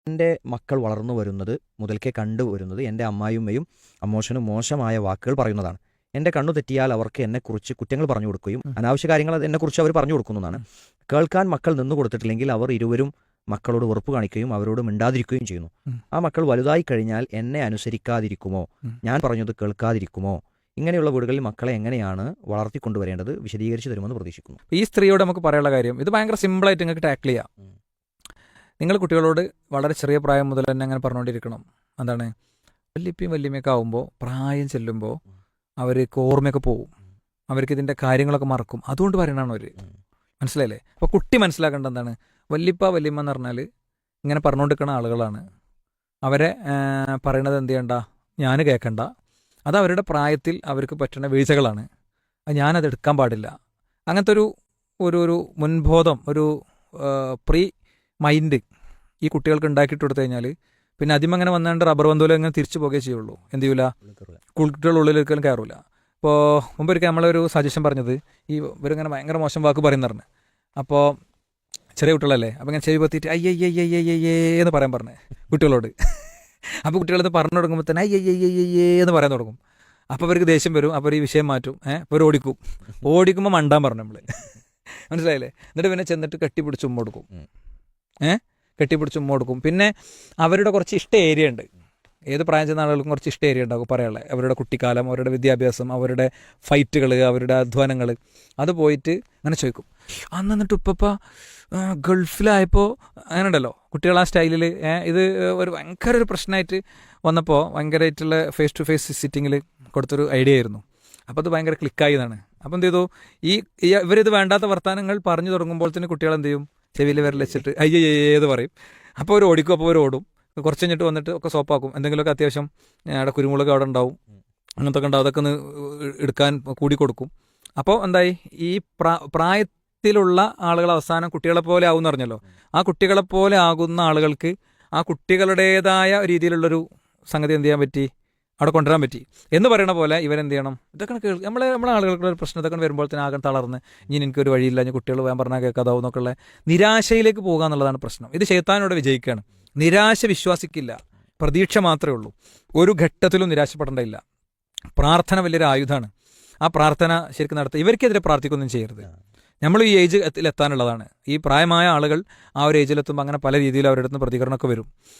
എൻ്റെ മക്കൾ വളർന്നു വരുന്നത് മുതൽക്കേ കണ്ടുവരുന്നത് എൻ്റെ അമ്മായിയമ്മയും അമ്മോശനും മോശമായ വാക്കുകൾ പറയുന്നതാണ്. എൻ്റെ കണ്ണു തെറ്റിയാൽ അവർക്ക് എന്നെക്കുറിച്ച് കുറ്റങ്ങൾ പറഞ്ഞു കൊടുക്കുകയും അനാവശ്യ കാര്യങ്ങൾ എന്നെക്കുറിച്ച് അവർ പറഞ്ഞു കൊടുക്കുന്നതാണ്. കേൾക്കാൻ മക്കൾ നിന്നു കൊടുത്തിട്ടില്ലെങ്കിൽ അവർ ഇരുവരും മക്കളോട് വെറുപ്പ് കാണിക്കുകയും അവരോട് മിണ്ടാതിരിക്കുകയും ചെയ്യുന്നു. ആ മക്കൾ വലുതായി കഴിഞ്ഞാൽ എന്നെ അനുസരിക്കാതിരിക്കുമോ, ഞാൻ പറഞ്ഞത് കേൾക്കാതിരിക്കുമോ? ഇങ്ങനെയുള്ള വീടുകളിൽ മക്കളെ എങ്ങനെയാണ് വളർത്തിക്കൊണ്ടുവരേണ്ടത് വിശദീകരിച്ച് തരുമെന്ന് പ്രതീക്ഷിക്കുന്നു. ഈ സ്ത്രീയോട് നമുക്ക് പറയാനുള്ള കാര്യം, ഇത് ഭയങ്കര സിമ്പിളായിട്ട് നിങ്ങൾക്ക് ടാക്കിൾ ചെയ്യാം. നിങ്ങൾ കുട്ടികളോട് വളരെ ചെറിയ പ്രായം മുതൽ തന്നെ അങ്ങനെ പറഞ്ഞുകൊണ്ടിരിക്കണം. എന്താണ്, വല്യപ്പയും വല്യമ്മയൊക്കെ ആവുമ്പോൾ പ്രായം ചെല്ലുമ്പോൾ അവർക്ക് ഓർമ്മയൊക്കെ പോവും, അവർക്ക് ഇതിൻ്റെ കാര്യങ്ങളൊക്കെ മറക്കും. അതുകൊണ്ട് പറയണതാണ് അവർ. മനസ്സിലായില്ലേ? അപ്പോൾ കുട്ടി മനസ്സിലാക്കേണ്ട എന്താണ്, വല്യപ്പ വല്യമ്മ എന്ന് പറഞ്ഞാൽ ഇങ്ങനെ പറഞ്ഞുകൊണ്ടിരിക്കുന്ന ആളുകളാണ്. അവരെ പറയണത് എന്ത് ചെയ്യണ്ട, ഞാൻ കേൾക്കണ്ട. അത് അവരുടെ പ്രായത്തിൽ അവർക്ക് പറ്റുന്ന വീഴ്ചകളാണ്, ഞാനത് എടുക്കാൻ പാടില്ല. അങ്ങനത്തെ ഒരു മുൻബോധം, ഒരു പ്രീ മൈൻഡ് ഈ കുട്ടികൾക്ക് ഉണ്ടാക്കിയിട്ട് കൊടുത്തു കഴിഞ്ഞാൽ പിന്നെ അതിമങ്ങനെ വന്നാണ്ട് റബ്ബർ ബന്ധുവിൽ അങ്ങനെ തിരിച്ചു പോകുകയേ ചെയ്യുള്ളൂ. എന്ത് ചെയ്യൂല, കുട്ടികളുടെ ഉള്ളിലേക്കും കയറൂല. ഇപ്പോൾ മുമ്പൊരിക്കൽ നമ്മളൊരു സജഷൻ പറഞ്ഞത്, ഈ ഇവരിങ്ങനെ ഭയങ്കര മോശം വാക്ക് പറയുന്നറിന്. അപ്പോൾ ചെറിയ കുട്ടികളല്ലേ, അപ്പോൾ ഇങ്ങനെ ചെവി പറ്റിയിട്ട് അയ്യയ്യയ്യയ്യേ എന്ന് പറയാൻ പറഞ്ഞേ കുട്ടികളോട്. അപ്പോൾ കുട്ടികളത് പറഞ്ഞു തുടങ്ങുമ്പോൾ തന്നെ അയ്യയ്യയ്യേ എന്ന് പറയാൻ തുടങ്ങും. അപ്പോൾ അവർക്ക് ദേഷ്യം വരും, അപ്പോൾ ഈ വിഷയം മാറ്റും. അപ്പോൾ അവർ ഓടിക്കുമ്പോൾ മണ്ടാൻ പറഞ്ഞു നമ്മൾ. മനസ്സിലായില്ലേ? എന്നിട്ട് പിന്നെ ചെന്നിട്ട് കെട്ടിപ്പിടിച്ച് ഉമ്മ കൊടുക്കും. കെട്ടിപ്പിടിച്ച് ഉമ്മ കൊടുക്കും. പിന്നെ അവരുടെ കുറച്ച് ഇഷ്ട ഏരിയ ഉണ്ട്. ഏത് പ്രായം ചെന്ന ആളുകൾക്കും കുറച്ച് ഇഷ്ട ഏരിയ ഉണ്ടാകും പറയാനുള്ളത്. അവരുടെ കുട്ടിക്കാലം, അവരുടെ വിദ്യാഭ്യാസം, അവരുടെ ഫൈറ്റുകൾ, അവരുടെ അധ്വാനങ്ങൾ, അത് പോയിട്ട് അങ്ങനെ ചോദിക്കും. എന്നിട്ട് ഉപ്പ ഗൾഫിലായപ്പോൾ അങ്ങനെ ഉണ്ടല്ലോ കുട്ടികൾ ആ സ്റ്റൈലിൽ. ഇത് ഒരു ഭയങ്കര ഒരു പ്രശ്നമായിട്ട് വന്നപ്പോൾ ഭയങ്കരമായിട്ടുള്ള ഫേസ് ടു ഫേസ് സിറ്റിങ്ങിൽ കൊടുത്തൊരു ഐഡിയ ആയിരുന്നു. അപ്പോൾ അത് ഭയങ്കര ക്ലിക്കായി എന്നാണ്. അപ്പോൾ എന്ത് ചെയ്തു, ഇവരിത് വേണ്ടാത്ത വർത്തമാനങ്ങൾ പറഞ്ഞു തുടങ്ങുമ്പോൾ തന്നെ കുട്ടികൾ എന്ത് ചെയ്യും, ചെവിയിൽ വിരൽ വെച്ചിട്ട് അയ്യേത് പറയും. അപ്പോൾ അവർ ഓടിക്കും. അപ്പോൾ അവർ ഓടും. കുറച്ച് കഴിഞ്ഞിട്ട് വന്നിട്ട് ഒക്കെ സോപ്പാക്കും. എന്തെങ്കിലുമൊക്കെ അത്യാവശ്യം അവിടെ കുരുമുളക് അവിടെ ഉണ്ടാവും, അങ്ങനത്തെ ഒക്കെ ഉണ്ടാവും. അതൊക്കെ ഒന്ന് എടുക്കാൻ കൂടി കൊടുക്കും. അപ്പോൾ എന്തായി, ഈ പ്രായത്തിലുള്ള ആളുകൾ അവസാനം കുട്ടികളെ പോലെ ആകുമെന്ന് പറഞ്ഞല്ലോ. ആ കുട്ടികളെ പോലെ ആകുന്ന ആളുകൾക്ക് ആ കുട്ടികളുടേതായ രീതിയിലുള്ളൊരു സംഗതി എന്ത് ചെയ്യാൻ പറ്റി, അവിടെ കൊണ്ടുവരാൻ പറ്റി എന്ന് പറയണ പോലെ ഇവരെന്ത് ചെയ്യണം, ഇതൊക്കെ നമ്മളെ ആളുകൾക്കുള്ള ഒരു പ്രശ്നം ഇതൊക്കെ വരുമ്പോൾ തന്നെ ആകെ തളർന്ന് ഇനി എനിക്കൊരു വഴിയില്ല, ഇനി കുട്ടികൾ വേഗം പറഞ്ഞാൽ കേൾക്കാതാവും എന്നൊക്കെയുള്ള നിരാശയിലേക്ക് പോകുക എന്നുള്ളതാണ് പ്രശ്നം. ഇത് ശൈത്താനോട് വിജയിക്കുകയാണ്. നിരാശ വിശ്വാസിക്കില്ല, പ്രതീക്ഷ മാത്രമേ ഉള്ളൂ. ഒരു ഘട്ടത്തിലും നിരാശപ്പെടേണ്ടതില്ല. പ്രാർത്ഥന വലിയൊരു ആയുധമാണ്. ആ പ്രാർത്ഥന ശരിക്കും നടത്തുക. ഇവർക്കെതിരെ പ്രാർത്ഥിക്കൊന്നും ചെയ്യരുത്. നമ്മൾ ഈ ഏജ് എത്താനുള്ളതാണ്. ഈ പ്രായമായ ആളുകൾ ആ ഒരു ഏജിലെത്തുമ്പോൾ അങ്ങനെ പല രീതിയിൽ അവരുടെ അടുത്ത് പ്രതികരണമൊക്കെ വരും.